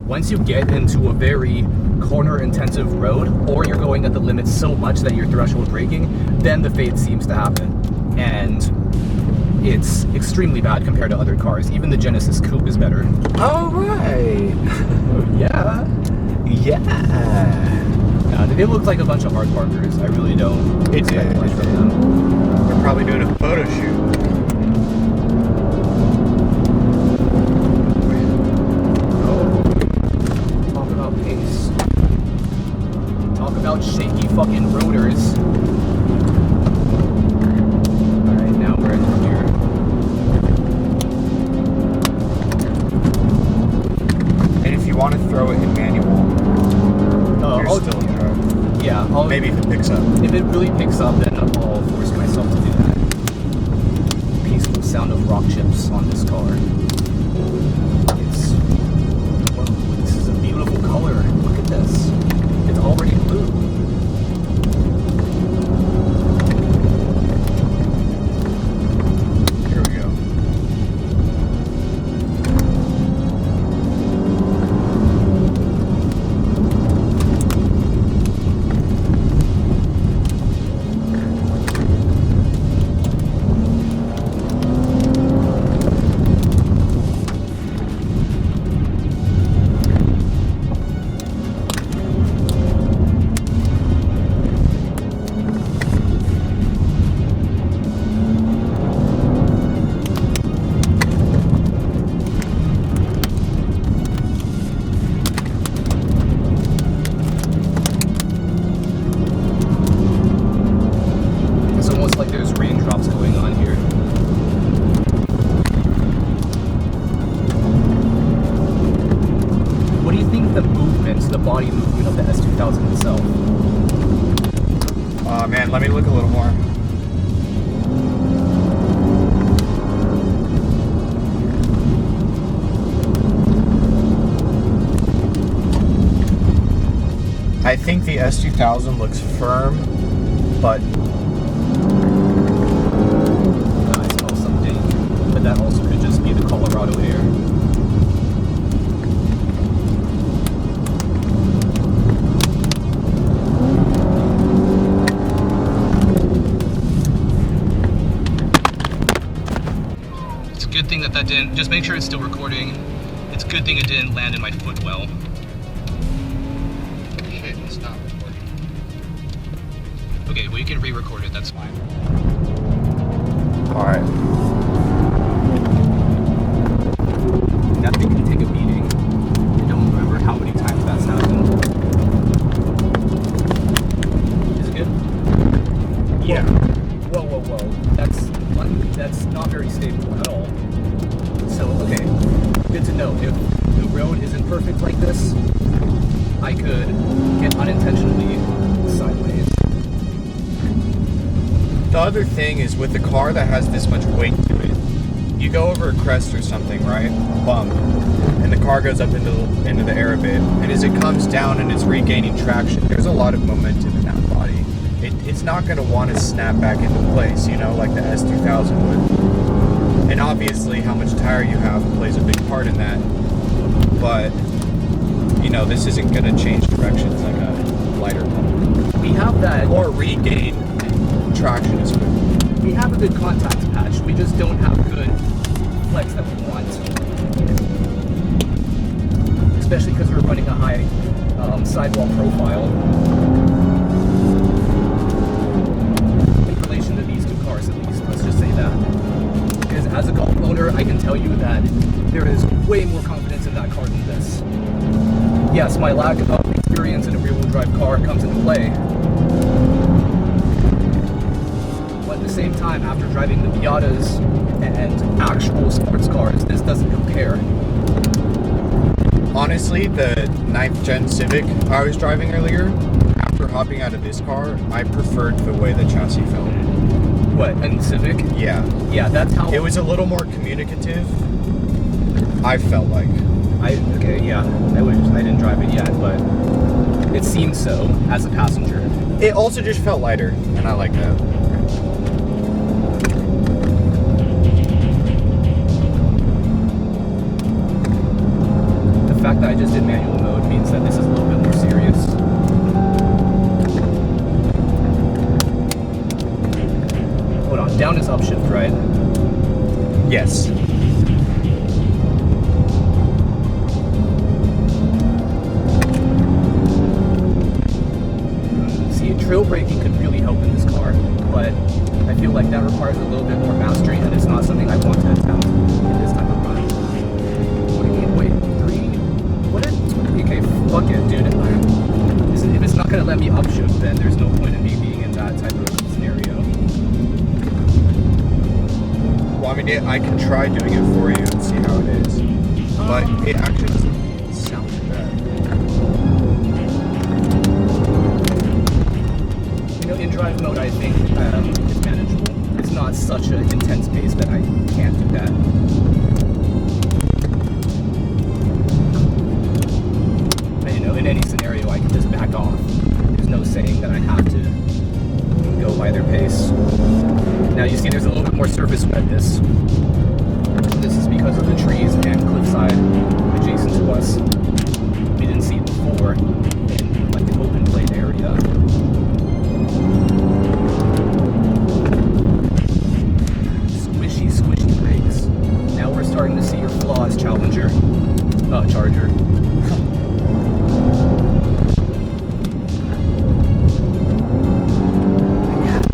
once you get into a very corner-intensive road, or you're going at the limit so much that you're threshold braking, then the fade seems to happen. And it's extremely bad compared to other cars. Even the Genesis Coupe is better. All right. Yeah. They look like a bunch of hard parkers. I really don't expect much from them. They're probably doing a photo shoot. Talk about pace. Talk about shaky fucking rotors. Alright, now we're in here. And if you want to throw it in manual, you're still in drive. Yeah, maybe if it picks up. If it really picks up, then I'll force myself to do that. Peaceful sound of rock chips on this car. This is a beautiful color. Look at this. It's already blue. Here we go. The body movement of the S2000 itself. Oh man, let me look a little more. I think the S2000 looks firm, but I smell something, but that also could just be the Colorado air. Good thing that didn't, just make sure it's still recording. It's a good thing it didn't land in my foot well. Shit, it's not recording. Okay, well you can re-record it, that's fine. Alright. That thing can take a beating. I don't remember how many times that's happened. Is it good? Yeah. Whoa. That's not very stable at all. So, okay, good to know. If the road isn't perfect like this, I could get unintentionally sideways. The other thing is, with a car that has this much weight to it, you go over a crest or something, right? A bump, and the car goes up into the air a bit, and as it comes down and it's regaining traction, there's a lot of momentum in that body. It's not going to want to snap back into place, you know, like the S2000 would. And obviously how much tire you have plays a big part in that. But, you know, this isn't going to change directions like a lighter car. We have that. Or regain traction as quick. We have a good contact patch. We just don't have good flex that we want. Especially because we're running a high sidewall profile. In relation to these two cars, at least. Let's just say that. Because as a Golf owner, I can tell you that there is way more confidence in that car than this. Yes, my lack of experience in a rear-wheel drive car comes into play. But at the same time, after driving the Miatas and actual sports cars, this doesn't compare. Honestly, the 9th gen Civic I was driving earlier, after hopping out of this car, I preferred the way the chassis felt. What, and Civic? Yeah. Yeah, that's how... It was a little more communicative, I felt like. Okay, yeah. I didn't drive it yet, but it seemed so as a passenger. It also just felt lighter, and I like that. The fact that I just did manual mode means that this is a little bit more serious. Hold on, down is upshift, right? Yes. See, trail braking could really help in this car, but I feel like that requires a little bit more mastery, and it's not something I want to attempt in this type of run. What do you mean? Wait, 3? What? Okay, fuck it, dude. If it's not gonna let me upshift, then there's no point in me being in that type of scenario. Well, I mean, I can try doing it for you and see how it is, but it actually doesn't sound too bad. You know, in drive mode, I think it's manageable. It's not such an intense pace that I can't do that. But, you know, in any scenario, I can just back off. There's no saying that I have to go by their pace. Now you see there's a little bit more surface wetness. This is because of the trees and cliffside adjacent to us. We didn't see it before in like the open plate area. Squishy, squishy brakes. Now we're starting to see your flaws, Charger.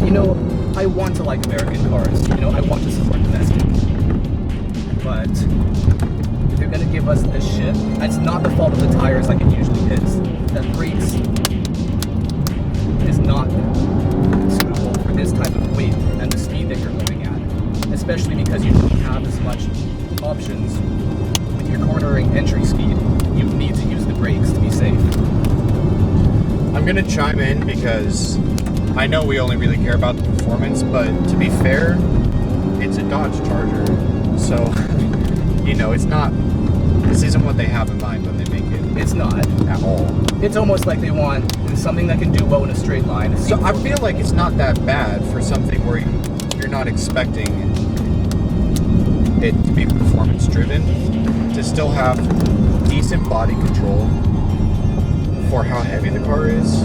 You know, I want to like American cars. You know, I want to support domestic. But if they're gonna give us this shit, it's not the fault of the tires like it usually is. The brakes is not suitable for this type of weight and the speed that you're going at. Especially because you don't have as much options with your cornering entry speed. You need to use the brakes to be safe. I'm gonna chime in because I know we only really care about the performance, but to be fair, it's a Dodge Charger, so you know, it's not. This isn't what they have in mind when they make it. It's not At all. It's almost like they want something that can do well in a straight line. So I feel like it's not that bad for something where you're not expecting it to be performance driven, to still have decent body control for how heavy the car is.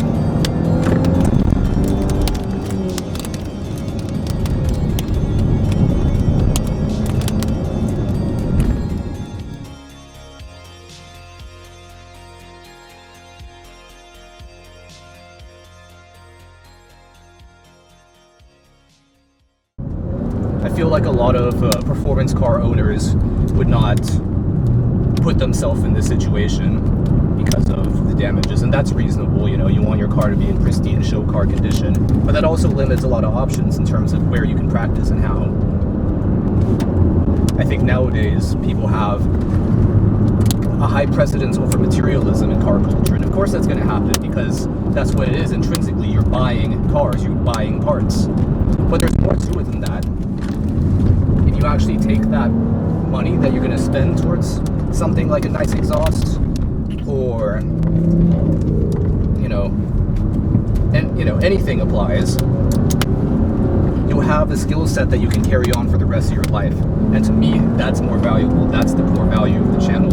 I feel like a lot of performance car owners would not put themselves in this situation because of the damages, and that's reasonable. You know, you want your car to be in pristine show car condition, but that also limits a lot of options in terms of where you can practice and how. I think nowadays people have a high precedence over materialism in car culture, and of course that's going to happen because that's what it is intrinsically. You're buying cars, you're buying parts, but there's more to it than that. If you actually take that money that you're going to spend towards something like a nice exhaust, or anything applies, you'll have the skill set that you can carry on for the rest of your life. And to me, that's more valuable. That's the core value of the channel.